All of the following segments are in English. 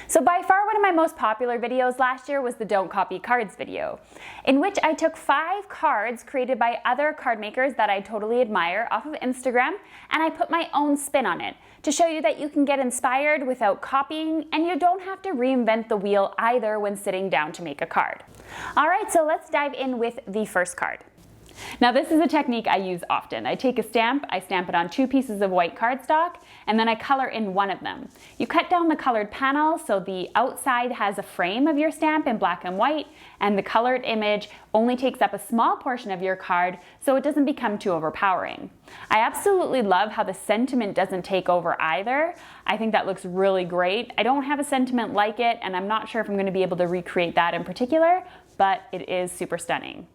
So by far one of my most popular videos last year was the Don't Copy Cards video, in which I took 5 cards created by other card makers that I totally admire off of Instagram, and I put my own spin on it to show you that you can get inspired without copying, and you don't have to reinvent the wheel either when sitting down to make a card. Alright, so let's dive in with the first card. Now this is a technique I use often. I take a stamp, I stamp it on 2 pieces of white cardstock, and then I color in one of them. You cut down the colored panel so the outside has a frame of your stamp in black and white, and the colored image only takes up a small portion of your card so it doesn't become too overpowering. I absolutely love how the sentiment doesn't take over either. I think that looks really great. I don't have a sentiment like it, and I'm not sure if I'm going to be able to recreate that in particular, but it is super stunning.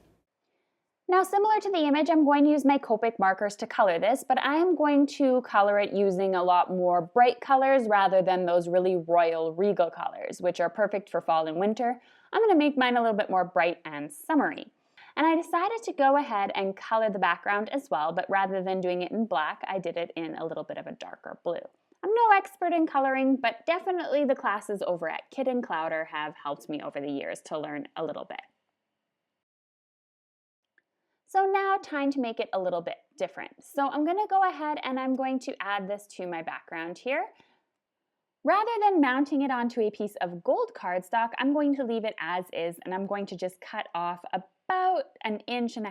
Now, similar to the image, I'm going to use my Copic markers to color this, but I am going to color it using a lot more bright colors rather than those really royal regal colors, which are perfect for fall and winter. I'm going to make mine a little bit more bright and summery. And I decided to go ahead and color the background as well, but rather than doing it in black, I did it in a little bit of a darker blue. I'm no expert in coloring, but definitely the classes over at Kit and Clowder have helped me over the years to learn a little bit. So now time to make it a little bit different. So I'm going to go ahead and I'm going to add this to my background here. Rather than mounting it onto a piece of gold cardstock, I'm going to leave it as is, and I'm going to just cut off about 1.5 inches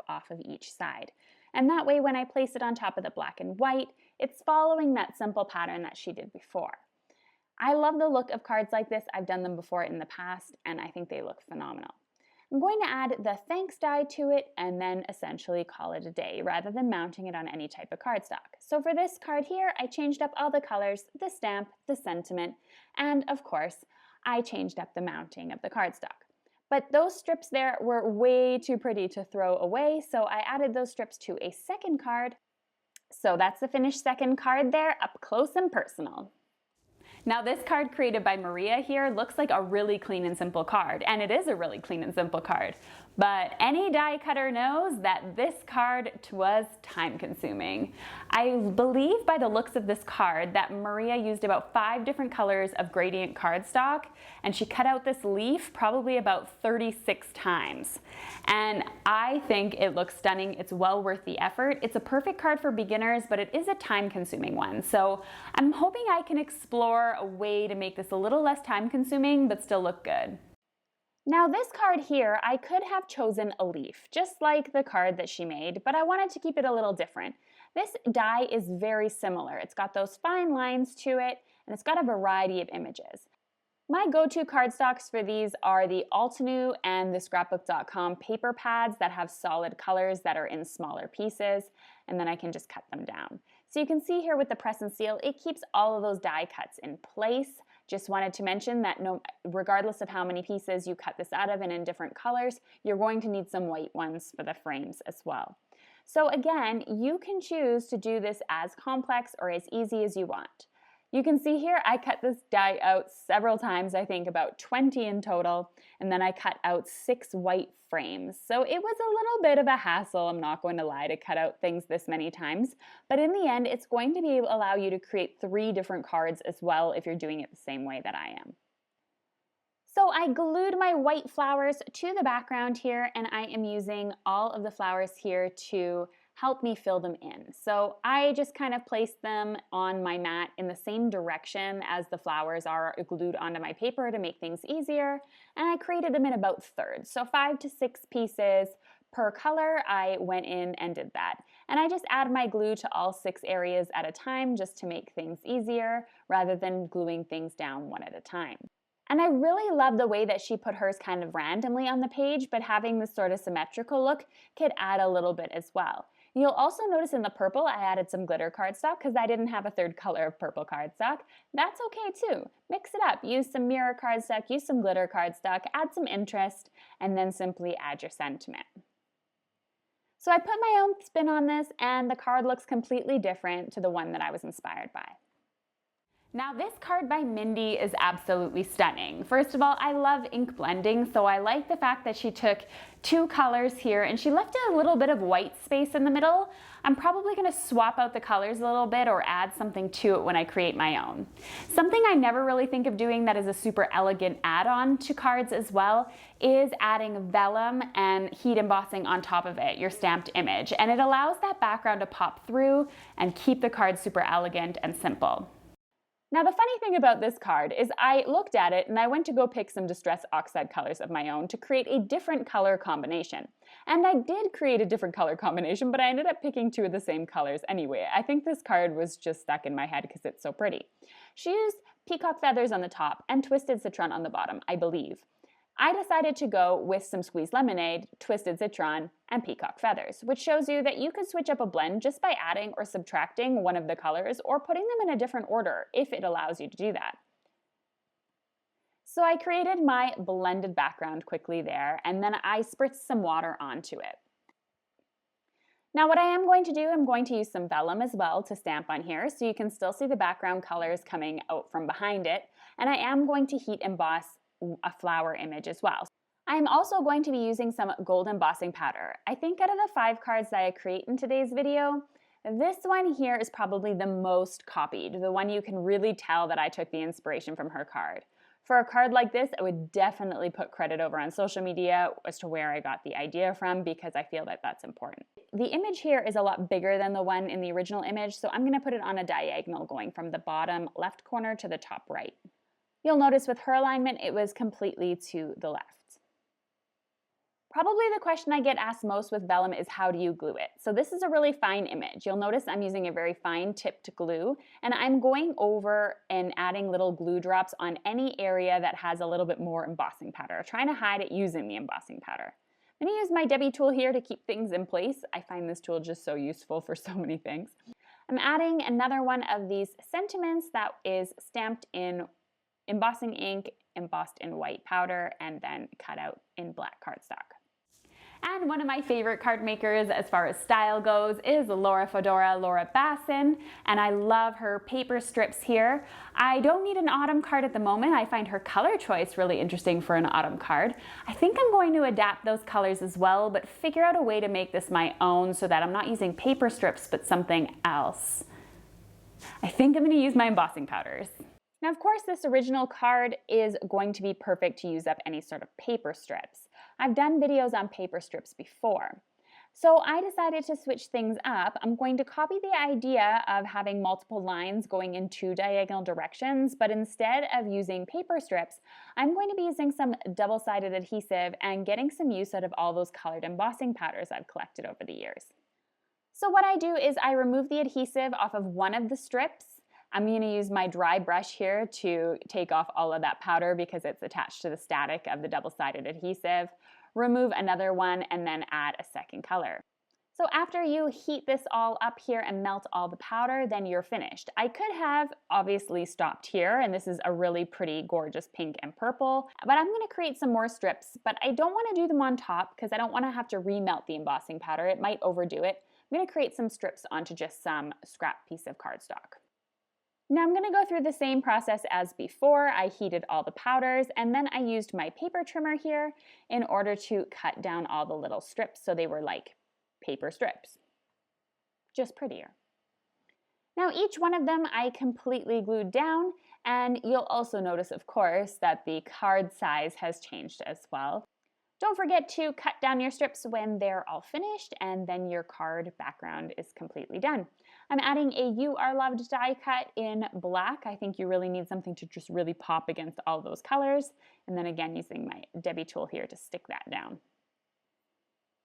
off of each side. And that way when I place it on top of the black and white, it's following that simple pattern that she did before. I love the look of cards like this. I've done them before in the past, and I think they look phenomenal. I'm going to add the thanks die to it and then essentially call it a day rather than mounting it on any type of cardstock. So for this card here, I changed up all the colors, the stamp, the sentiment, and of course, I changed up the mounting of the cardstock. But those strips there were way too pretty to throw away, so I added those strips to a second card. So that's the finished second card there, up close and personal. Now this card created by Maria here looks like a really clean and simple card, and it is a really clean and simple card. But any die cutter knows that this card was time consuming. I believe by the looks of this card that Maria used about 5 different colors of gradient cardstock, and she cut out this leaf probably about 36 times. And I think it looks stunning. It's well worth the effort. It's a perfect card for beginners, but it is a time consuming one. So I'm hoping I can explore a way to make this a little less time consuming, but still look good. Now this card here, I could have chosen a leaf, just like the card that she made, but I wanted to keep it a little different. This die is very similar. It's got those fine lines to it, and it's got a variety of images. My go-to cardstocks for these are the Altenew and the scrapbook.com paper pads that have solid colors that are in smaller pieces, and then I can just cut them down. So you can see here with the press and seal, it keeps all of those die cuts in place. Just wanted to mention that regardless of how many pieces you cut this out of and in different colors, you're going to need some white ones for the frames as well. So again, you can choose to do this as complex or as easy as you want. You can see here I cut this die out several times, I think about 20 in total, and then I cut out 6 white frames. So it was a little bit of a hassle, I'm not going to lie, to cut out things this many times, but in the end it's going to allow you to create 3 different cards as well if you're doing it the same way that I am. So I glued my white flowers to the background here, and I am using all of the flowers here to help me fill them in. So I just kind of placed them on my mat in the same direction as the flowers are glued onto my paper to make things easier, and I created them in about thirds. So 5 to 6 pieces per color, I went in and did that. And I just add my glue to all 6 areas at a time just to make things easier rather than gluing things down one at a time. And I really love the way that she put hers kind of randomly on the page, but having this sort of symmetrical look could add a little bit as well. You'll also notice in the purple I added some glitter cardstock because I didn't have a third color of purple cardstock. That's okay too. Mix it up. Use some mirror cardstock, use some glitter cardstock, add some interest, and then simply add your sentiment. So I put my own spin on this, and the card looks completely different to the one that I was inspired by. Now this card by Mindy is absolutely stunning. First of all, I love ink blending, so I like the fact that she took 2 colors here and she left a little bit of white space in the middle. I'm probably going to swap out the colors a little bit or add something to it when I create my own. Something I never really think of doing that is a super elegant add-on to cards as well is adding vellum and heat embossing on top of it, your stamped image. And it allows that background to pop through and keep the card super elegant and simple. Now the funny thing about this card is I looked at it and I went to go pick some Distress Oxide colors of my own to create a different color combination. And I did create a different color combination, but I ended up picking two of the same colors anyway. I think this card was just stuck in my head because it's so pretty. She used peacock feathers on the top and twisted citron on the bottom, I believe. I decided to go with some squeezed lemonade, twisted citron, and peacock feathers, which shows you that you could switch up a blend just by adding or subtracting one of the colors or putting them in a different order if it allows you to do that. So I created my blended background quickly there, and then I spritzed some water onto it. Now what I am going to do, I'm going to use some vellum as well to stamp on here so you can still see the background colors coming out from behind it, and I am going to heat emboss a flower image as well. I am also going to be using some gold embossing powder. I think out of the 5 cards that I create in today's video, this one here is probably the most copied, the one you can really tell that I took the inspiration from her card. For a card like this, I would definitely put credit over on social media as to where I got the idea from because I feel that that's important. The image here is a lot bigger than the one in the original image, so I'm going to put it on a diagonal going from the bottom left corner to the top right. You'll notice with her alignment, it was completely to the left. Probably the question I get asked most with vellum is how do you glue it? So this is a really fine image. You'll notice I'm using a very fine tipped glue, and I'm going over and adding little glue drops on any area that has a little bit more embossing powder, trying to hide it using the embossing powder. I'm going to use my Debby Tool here to keep things in place. I find this tool just so useful for so many things. I'm adding another one of these sentiments that is stamped in embossing ink, embossed in white powder, and then cut out in black cardstock. And one of my favorite card makers as far as style goes is Laura Bassin, and I love her paper strips here. I don't need an autumn card at the moment. I find her color choice really interesting for an autumn card. I think I'm going to adapt those colors as well, but figure out a way to make this my own so that I'm not using paper strips but something else. I think I'm going to use my embossing powders. Now, of course, this original card is going to be perfect to use up any sort of paper strips. I've done videos on paper strips before. So I decided to switch things up. I'm going to copy the idea of having multiple lines going in 2 diagonal directions, but instead of using paper strips, I'm going to be using some double-sided adhesive and getting some use out of all those colored embossing powders I've collected over the years. So what I do is I remove the adhesive off of one of the strips. I'm going to use my dry brush here to take off all of that powder because it's attached to the static of the double-sided adhesive. Remove another one and then add a second color. So after you heat this all up here and melt all the powder, then you're finished. I could have obviously stopped here, and this is a really pretty gorgeous pink and purple, but I'm going to create some more strips, but I don't want to do them on top because I don't want to have to remelt the embossing powder. It might overdo it. I'm going to create some strips onto just some scrap piece of cardstock. Now I'm going to go through the same process as before. I heated all the powders and then I used my paper trimmer here in order to cut down all the little strips so they were like paper strips. Just prettier. Now each one of them I completely glued down, and you'll also notice, of course, that the card size has changed as well. Don't forget to cut down your strips when they're all finished, and then your card background is completely done. I'm adding a You Are Loved die cut in black. I think you really need something to just really pop against all those colors. And then again, using my Debby tool here to stick that down.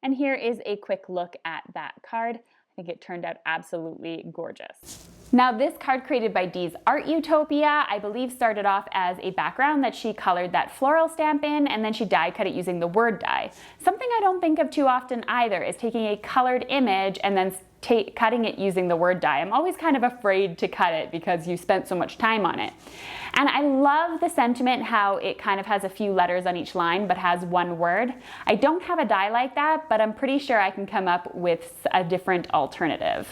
And here is a quick look at that card. I think it turned out absolutely gorgeous. Now this card created by Dee's Art Utopia, I believe started off as a background that she colored that floral stamp in, and then she die cut it using the word die. Something I don't think of too often either is taking a colored image and then cutting it using the word die. I'm always kind of afraid to cut it because you spent so much time on it. And I love the sentiment, how it kind of has a few letters on each line but has one word. I don't have a die like that, but I'm pretty sure I can come up with a different alternative.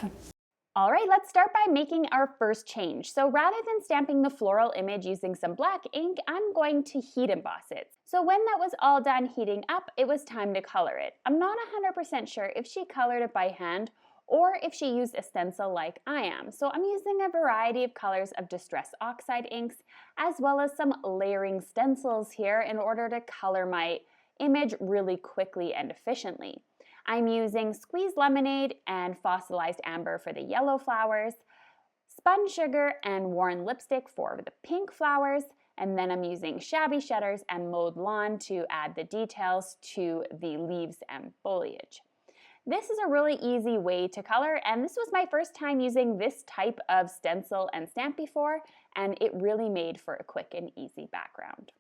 All right, let's start by making our first change. So rather than stamping the floral image using some black ink, I'm going to heat emboss it. So when that was all done heating up, it was time to color it. I'm not 100% sure if she colored it by hand or if she used a stencil like I am. So I'm using a variety of colors of Distress Oxide inks, as well as some layering stencils here in order to color my image really quickly and efficiently. I'm using squeezed lemonade and fossilized amber for the yellow flowers, spun sugar and worn lipstick for the pink flowers, and then I'm using shabby shutters and mowed lawn to add the details to the leaves and foliage. This is a really easy way to color, and this was my first time using this type of stencil and stamp before, and it really made for a quick and easy background.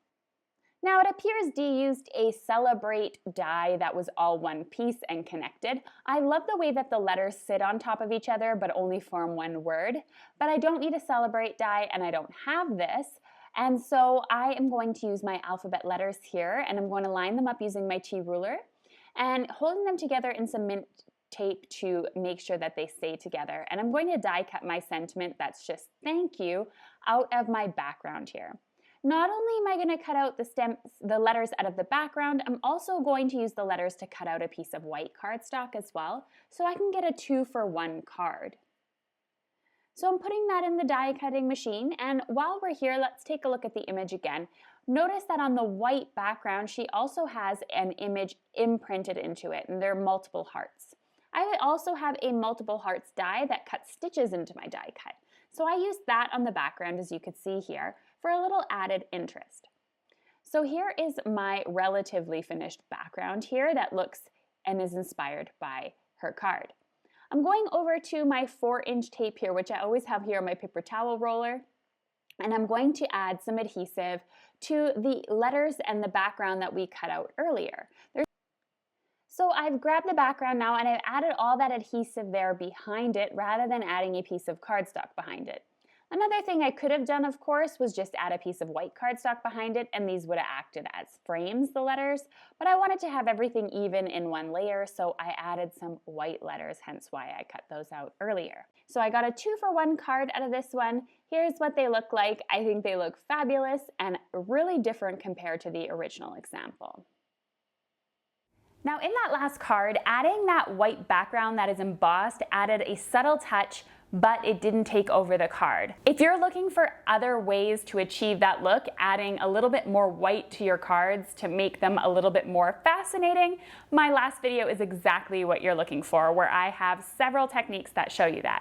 Now it appears Dee used a Celebrate die that was all one piece and connected. I love the way that the letters sit on top of each other but only form one word, but I don't need a Celebrate die and I don't have this. And so I am going to use my alphabet letters here, and I'm going to line them up using my T ruler and holding them together in some mint tape to make sure that they stay together. And I'm going to die cut my sentiment that's just thank you out of my background here. Not only am I going to cut out the letters out of the background, I'm also going to use the letters to cut out a piece of white cardstock as well, so I can get a 2-for-1 card. So I'm putting that in the die cutting machine, and while we're here, let's take a look at the image again. Notice that on the white background, she also has an image imprinted into it, and there are multiple hearts. I also have a multiple hearts die that cuts stitches into my die cut. So I used that on the background, as you could see here, for a little added interest. So here is my relatively finished background here that looks and is inspired by her card. I'm going over to my 4-inch tape here, which I always have here on my paper towel roller, and I'm going to add some adhesive to the letters and the background that we cut out earlier. So I've grabbed the background now and I've added all that adhesive there behind it rather than adding a piece of cardstock behind it. Another thing I could have done, of course, was just add a piece of white cardstock behind it, and these would have acted as frames, the letters, but I wanted to have everything even in one layer, so I added some white letters, hence why I cut those out earlier. So I got a 2-for-1 card out of this one. Here's what they look like. I think they look fabulous and really different compared to the original example. Now in that last card, adding that white background that is embossed added a subtle touch, but it didn't take over the card. If you're looking for other ways to achieve that look, adding a little bit more white to your cards to make them a little bit more fascinating, my last video is exactly what you're looking for, where I have several techniques that show you that.